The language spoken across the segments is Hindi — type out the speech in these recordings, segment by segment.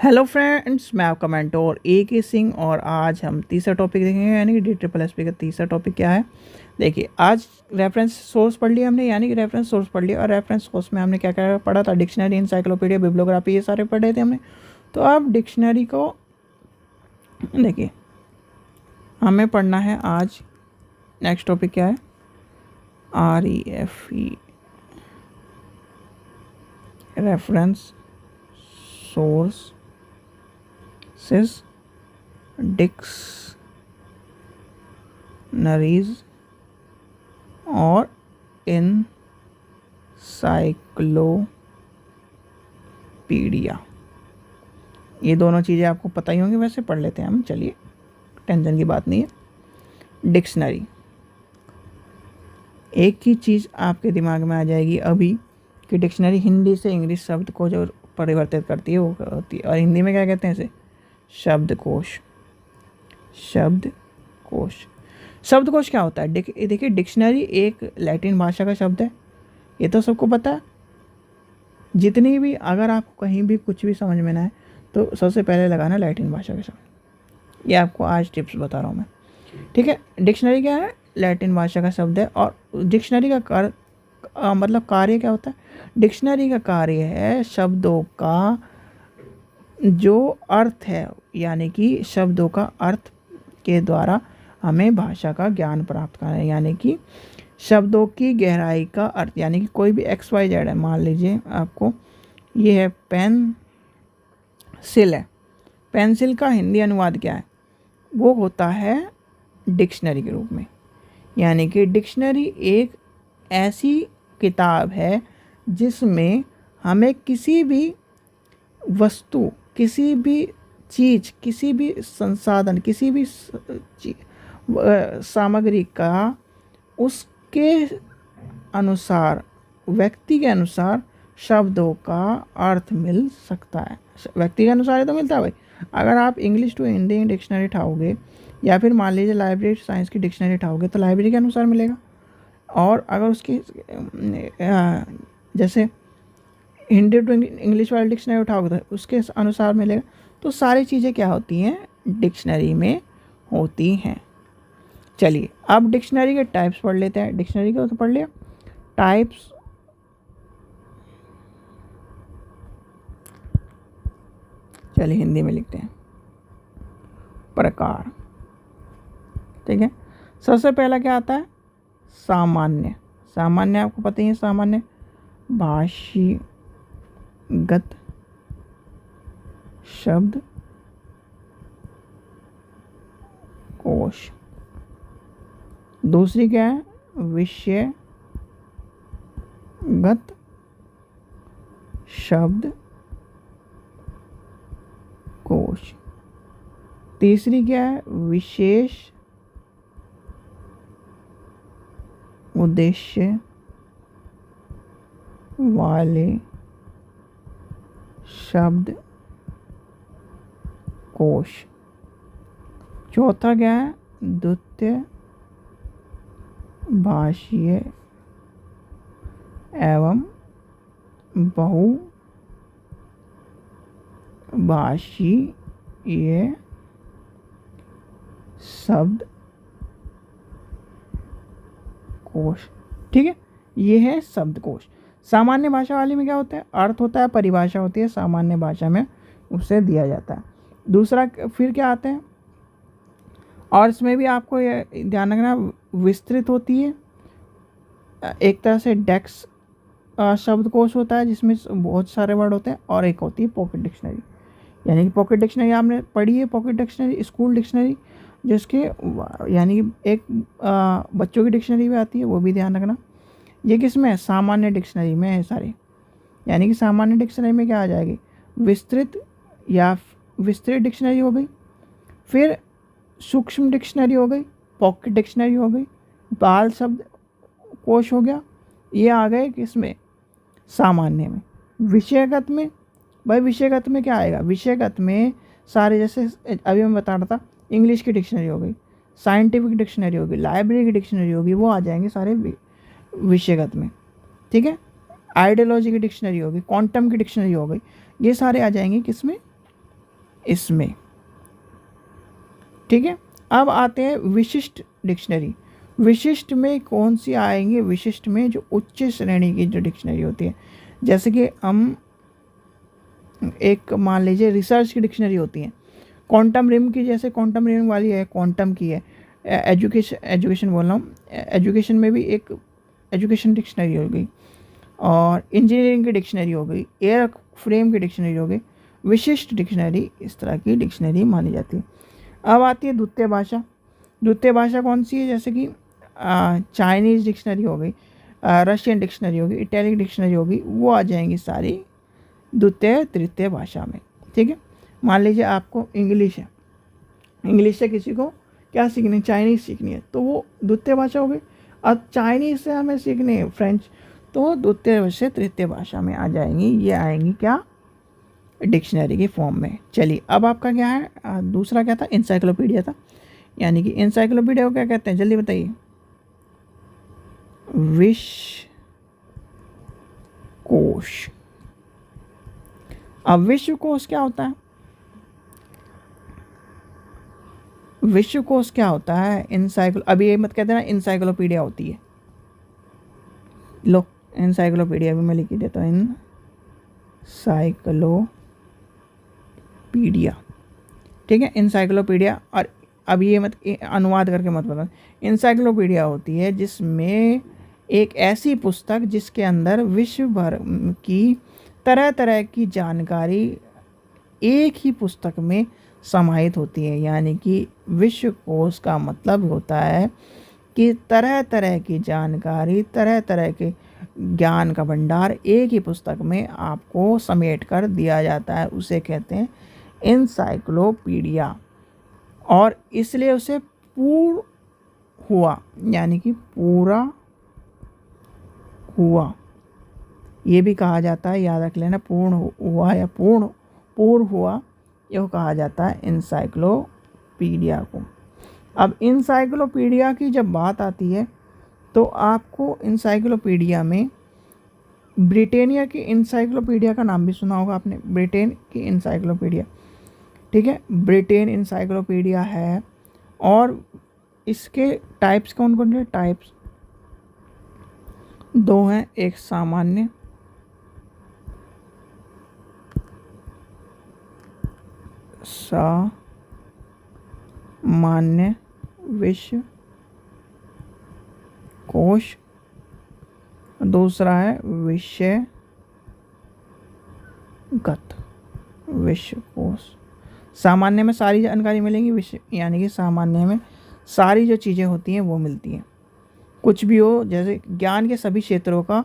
हेलो फ्रेंड्स, मैं आपका मेंटोर A.K. सिंह और आज हम तीसरा टॉपिक देखेंगे यानी कि DSSS का तीसरा टॉपिक क्या है। देखिए, आज रेफरेंस सोर्स पढ़ लिया हमने, यानी कि रेफरेंस सोर्स पढ़ लिया और रेफरेंस सोर्स में हमने क्या क्या पढ़ा था। डिक्शनरी, इंसाइक्लोपीडिया, बिब्लियोग्राफी, ये सारे पढ़े थे हमने। तो अब डिक्शनरी को देखिए, हमें पढ़ना है आज। नेक्स्ट टॉपिक क्या है? REFE, रेफरेंस सोर्स डिक्शनरीज और इंसाइक्लोपीडिया। ये दोनों चीज़ें आपको पता ही होंगी, वैसे पढ़ लेते हैं हम। चलिए, टेंशन की बात नहीं है। डिक्शनरी, एक ही चीज़ आपके दिमाग में आ जाएगी अभी कि डिक्शनरी हिंदी से इंग्लिश शब्द को जो परिवर्तित करती है वो होती है। और हिंदी में क्या कहते हैं इसे? शब्दकोश। शब्दकोश, शब्दकोश क्या होता है? देखिए, डिक्शनरी एक लैटिन भाषा का शब्द है, ये तो सबको पता है। जितनी भी, अगर आपको कहीं भी कुछ भी समझ में ना आए तो सबसे पहले लगाना लैटिन भाषा का शब्द। ये आपको आज टिप्स बता रहा हूँ मैं, ठीक है। डिक्शनरी क्या है? लैटिन भाषा का शब्द है। और डिक्शनरी का मतलब कार्य क्या होता है? डिक्शनरी का कार्य है शब्दों का जो अर्थ है, यानी कि शब्दों का अर्थ के द्वारा हमें भाषा का ज्ञान प्राप्त करना है। यानी कि शब्दों की गहराई का अर्थ, यानी कि कोई भी XYZ है, मान लीजिए आपको ये है पेंसिल है। पेंसिल का हिंदी अनुवाद क्या है? वो होता है डिक्शनरी के रूप में। यानी कि डिक्शनरी एक ऐसी किताब है जिसमें हमें किसी भी वस्तु, किसी भी चीज़, किसी भी संसाधन, किसी भी सामग्री का उसके अनुसार, व्यक्ति के अनुसार शब्दों का अर्थ मिल सकता है। व्यक्ति के अनुसार ही तो मिलता है भाई। अगर आप इंग्लिश टू हिंदी डिक्शनरी उठाओगे या फिर मान लीजिए लाइब्रेरी साइंस की डिक्शनरी उठाओगे तो लाइब्रेरी के अनुसार मिलेगा। और अगर उसकी जैसे हिंदी टू इंग्लिश वाली डिक्शनरी उठाओगे तो उसके अनुसार मिलेगा। तो सारी चीज़ें क्या होती हैं? डिक्शनरी में होती हैं। चलिए, अब डिक्शनरी के टाइप्स पढ़ लेते हैं। डिक्शनरी के तो पढ़ लिया, टाइप्स। चलिए हिंदी में लिखते हैं। प्रकार, ठीक है। सबसे पहला क्या आता है? सामान्य। सामान्य आपको पता ही है, सामान्य भाषागत शब्द कोश। दूसरी क्या है? विषयगत शब्द कोश। तीसरी क्या है? विशेष उद्देश्य वाले शब्द कोश। चौथा क्या है? द्वितीय भाषीय एवं बहुभाषीय शब्द कोश, ठीक है। ये है शब्दकोश। सामान्य भाषा वाली में क्या होता है? अर्थ होता है, परिभाषा होती है, सामान्य भाषा में उसे दिया जाता है। दूसरा फिर क्या आते हैं? और इसमें भी आपको ये ध्यान रखना, विस्तृत होती है। एक तरह से डेक्स शब्दकोश होता है जिसमें बहुत सारे वर्ड होते हैं। और एक होती है पॉकेट डिक्शनरी। यानी कि पॉकेट डिक्शनरी आपने पढ़ी है, पॉकेट डिक्शनरी, स्कूल डिक्शनरी, जिसके यानी कि एक बच्चों की डिक्शनरी भी आती है, वो भी ध्यान रखना। ये किस में है? सामान्य डिक्शनरी में है सारे। यानी कि सामान्य डिक्शनरी में क्या आ जाएगी? विस्तृत या विस्तृत डिक्शनरी हो गई, फिर सूक्ष्म डिक्शनरी हो गई, पॉकेट डिक्शनरी हो गई, बाल शब्द कोश हो गया। ये आ गए किसमें? सामान्य में। विषयगत में, भाई विषयगत में क्या आएगा? विषयगत में सारे, जैसे अभी मैं बता रहा था, इंग्लिश की डिक्शनरी हो गई, साइंटिफिक डिक्शनरी होगी, लाइब्रेरी की डिक्शनरी होगी, वो आ जाएंगे सारे विषयगत में, ठीक है। आइडियोलॉजी की डिक्शनरी होगी, क्वांटम की डिक्शनरी हो गई, ये सारे आ जाएंगे किसमें? इसमें। ठीक है, अब आते हैं विशिष्ट डिक्शनरी। विशिष्ट में कौन सी आएंगे? विशिष्ट में जो उच्च श्रेणी की जो डिक्शनरी होती है, जैसे कि हम एक मान लीजिए रिसर्च की डिक्शनरी होती है, क्वांटम रिम की, जैसे क्वांटम रिम वाली है, क्वांटम की है। एजुकेशन बोल रहा हूँ, एजुकेशन में भी एक एजुकेशन डिक्शनरी हो गई, और इंजीनियरिंग की डिक्शनरी हो गई, एयर फ्रेम की डिक्शनरी हो गई। विशिष्ट डिक्शनरी इस तरह की डिक्शनरी मानी जाती है। अब आती है द्वितीय भाषा। द्वितीय भाषा कौन सी है? जैसे कि चाइनीज़ डिक्शनरी हो गई, रशियन डिक्शनरी होगी, इटालियन डिक्शनरी होगी, वो आ जाएंगी सारी द्वितीय तृतीय भाषा में। ठीक है, मान लीजिए आपको इंग्लिश है, इंग्लिश से किसी को क्या सीखनी है? चाइनीज़ सीखनी है, तो वो द्वितीय भाषा हो गई। अब चाइनीज़ से हमें सीखनी है फ्रेंच, तो द्वितीय से तृतीय भाषा में आ जाएंगी। ये आएंगी क्या? डिक्शनरी के फॉर्म में। चलिए, अब आपका क्या है? दूसरा क्या था? इंसाइक्लोपीडिया था। यानी कि इंसाइक्लोपीडिया को क्या कहते हैं? जल्दी बताइए। विश्व कोश। अब विश्व कोश क्या होता है? विश्व कोश क्या होता है? अभी ये मत कहते ना इंसाइक्लोपीडिया होती है। लो, इंसाइक्लोपीडिया भी मैं लिख ही देता हूँ, इंसाइक्लोपीडिया। ठीक है, इंसाइक्लोपीडिया। और अब ये मत अनुवाद करके मत बता। इंसाइक्लोपीडिया होती है जिसमें एक ऐसी पुस्तक जिसके अंदर विश्व भर की तरह तरह की जानकारी एक ही पुस्तक में समाहित होती है। यानी कि विश्व कोश का मतलब होता है कि तरह तरह की जानकारी, तरह तरह के ज्ञान का भंडार एक ही पुस्तक में आपको समेट कर दिया जाता है, उसे कहते हैं इंसाइक्लोपीडिया। और इसलिए उसे पूर्ण हुआ, यानी कि पूरा हुआ, ये भी कहा जाता है। याद रख लेना, पूर्ण हुआ या पूर्ण हुआ, यह कहा जाता है इंसाइक्लोपीडिया को। अब इंसाइक्लोपीडिया की जब बात आती है तो आपको इंसाइक्लोपीडिया में ब्रिटानिया की इंसाइक्लोपीडिया का नाम भी सुना होगा आपने, ब्रिटेन की इंसाइक्लोपीडिया। ठीक है, ब्रिटेन इंसाइक्लोपीडिया है। और इसके टाइप्स कौन कौन से? टाइप्स दो हैं, एक सामान्य, सामान्य विश्व कोश, दूसरा है विषयगत विश्व कोश। सामान्य में सारी जानकारी मिलेंगी, विषय यानी कि सामान्य में सारी जो चीज़ें होती हैं वो मिलती हैं, कुछ भी हो, जैसे ज्ञान के सभी क्षेत्रों का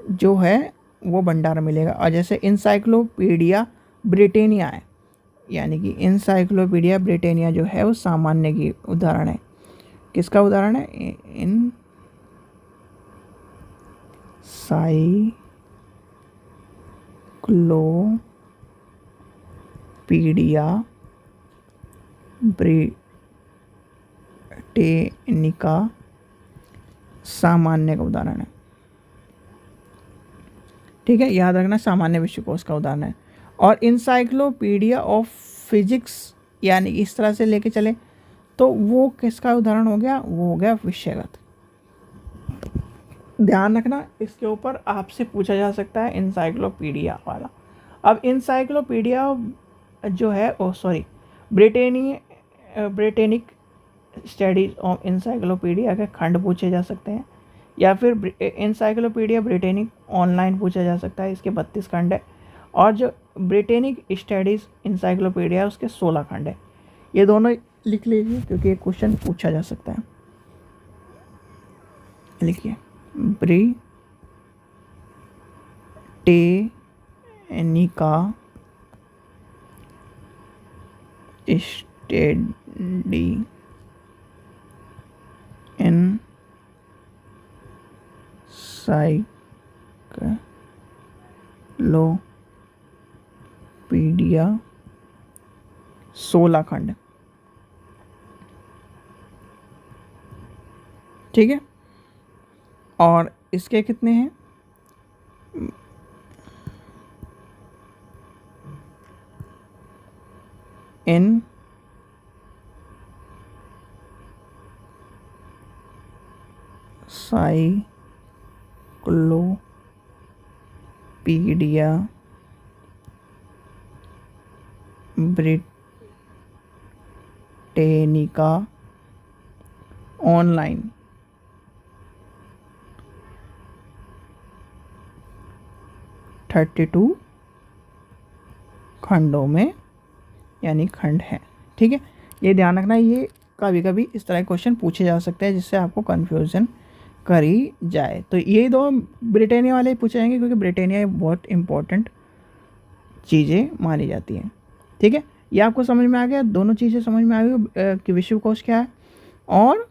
जो है वो भंडार मिलेगा। और जैसे इंसाइक्लोपीडिया ब्रिटानिया है, यानी कि इंसाइक्लोपीडिया ब्रिटानिया जो है वो सामान्य की उदाहरण है। किसका उदाहरण है? इंसाइक्लोपीडिया ब्रिटानिका सामान्य का उदाहरण है। ठीक है, याद रखना, सामान्य विश्वकोश का उदाहरण है। और इंसाइक्लोपीडिया ऑफ फिजिक्स, यानी इस तरह से लेके चले तो वो किसका उदाहरण हो गया? वो हो गया विषयगत। ध्यान रखना, इसके ऊपर आपसे पूछा जा सकता है इंसाइक्लोपीडिया वाला। अब इंसाइक्लोपीडिया जो है, ब्रिटेनिक स्टडीज ऑफ इंसाइक्लोपीडिया के खंड पूछे जा सकते हैं, या फिर इंसाइक्लोपीडिया ब्रिटेनिक ऑनलाइन पूछा जा सकता है, इसके 32 खंड है। और जो ब्रिटेनिक स्टडीज़ इंसाइक्लोपीडिया है उसके 16 खंड है। ये दोनों लिख लीजिए क्योंकि एक क्वेश्चन पूछा जा सकता है। लिखिए, ब्रिटेनिका स्टडी इंसाइक्लोपीडिया 16 खंड। ठीक है, और इसके कितने हैं? इन साइक्लोपीडिया ब्रिटेनिका ऑनलाइन। 32 खंडों में यानी खंड है। ठीक है, ये ध्यान रखना, ये कभी कभी इस तरह के क्वेश्चन पूछे जा सकते हैं जिससे आपको कन्फ्यूज़न करी जाए। तो ये दो ब्रिटानिया वाले पूछे जाएंगे क्योंकि ब्रिटानिया बहुत इंपॉर्टेंट चीज़ें मानी जाती हैं। ठीक है, ये आपको समझ में आ गया, दोनों चीज़ें समझ में आ गई कि विश्वकोश क्या है और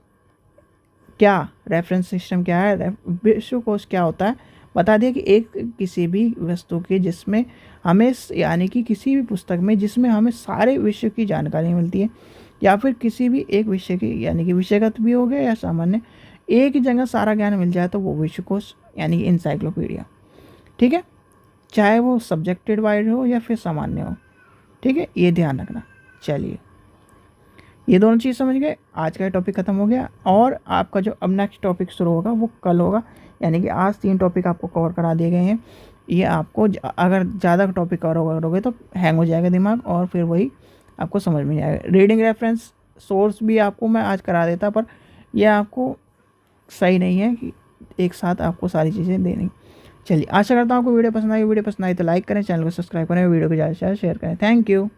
क्या रेफरेंस सिस्टम क्या है, विश्वकोश क्या होता है बता दिया कि एक किसी भी वस्तु के जिसमें हमें यानी कि किसी भी पुस्तक में जिसमें हमें सारे विषय की जानकारी मिलती है, या फिर किसी भी एक विषय की यानी कि विषयगत भी हो गया या सामान्य, एक ही जगह सारा ज्ञान मिल जाए तो वो विश्वकोश यानी कि इंसाइक्लोपीडिया। ठीक है, चाहे वो सब्जेक्टेड वाइड हो या फिर सामान्य हो। ठीक है, ये ध्यान रखना। चलिए, ये दोनों चीज़ समझ गए, आज का टॉपिक ख़त्म हो गया। और आपका जो अब नेक्स्ट टॉपिक शुरू होगा वो कल होगा, यानी कि आज 3 टॉपिक आपको कवर करा दिए गए हैं। ये आपको अगर ज़्यादा टॉपिक कवर करोगे तो हैंग हो जाएगा दिमाग और फिर वही आपको समझ में नहीं आएगा। रीडिंग रेफरेंस सोर्स भी आपको मैं आज करा देता, पर यह आपको सही नहीं है कि एक साथ आपको सारी चीज़ें देनी। चलिए, आशा करता हूँ आपको वीडियो पसंद आई। वीडियो पसंद आई तो लाइक करें, चैनल को सब्सक्राइब करें, वीडियो को ज़्यादा से ज़्यादा शेयर करें। Thank you.